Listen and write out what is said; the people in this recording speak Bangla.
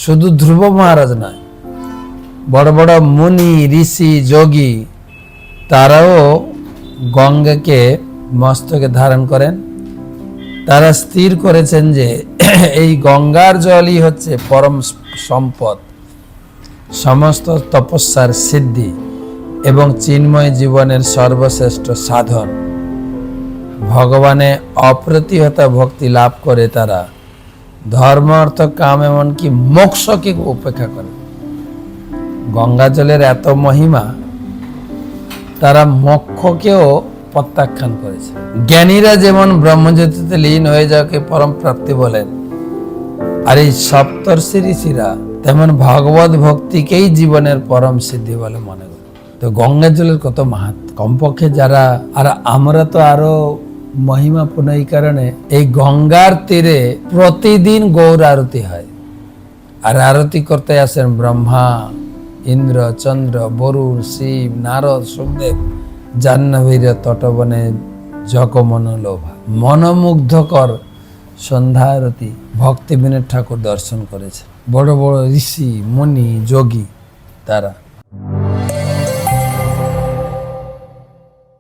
শুধু ধ্রুব মহারাজ নয়, বড় বড় মুনি ঋষি যোগী তারাও গঙ্গাকে মস্তকে ধারণ করেন। তারা স্থির করেছেন যে এই গঙ্গার জলই হচ্ছে পরম সম্পদ, সমস্ত তপস্যার সিদ্ধি এবং চিন্ময় জীবনের সর্বশ্রেষ্ঠ সাধন। ভগবানে অপ্রতিহত ভক্তি লাভ করে তারা ধর্ম অর্থ কাম এমনকি মোক্ষকে উপেক্ষা করে। গঙ্গা জলের এত মহিমা, তারা মোক্ষকেও প্রত্যাখ্যান করেছে। জ্ঞানীরা যেমন ব্রহ্মজ্যোতিতে লীন হয়ে যাওয়াকে পরম প্রাপ্তি বলেন, আর এই সপ্তর্ষি ঋষিরা তেমন ভগবত ভক্তিকেই জীবনের পরম সিদ্ধি বলে মনে করে। তো গঙ্গা জলের কত মাহাত্ম্য, কমপক্ষে যারা, আর আমরা তো আরো মহিমাপূর্ণ এই কারণে, এই গঙ্গার তীরে প্রতিদিন গৌর আরতি হয়। আর আরতি করতে আসেন ব্রহ্মা, ইন্দ্র, চন্দ্র, বরুণ, শিব, নারদ, সুখদেব, জাহ্নবীর তটবনে জগমনোলোভা। মনোমুগ্ধকর সন্ধ্যা আরতি ভক্তিবিনোদ ঠাকুর দর্শন করেছে। বড় বড় ঋষি মুনি যোগী তারা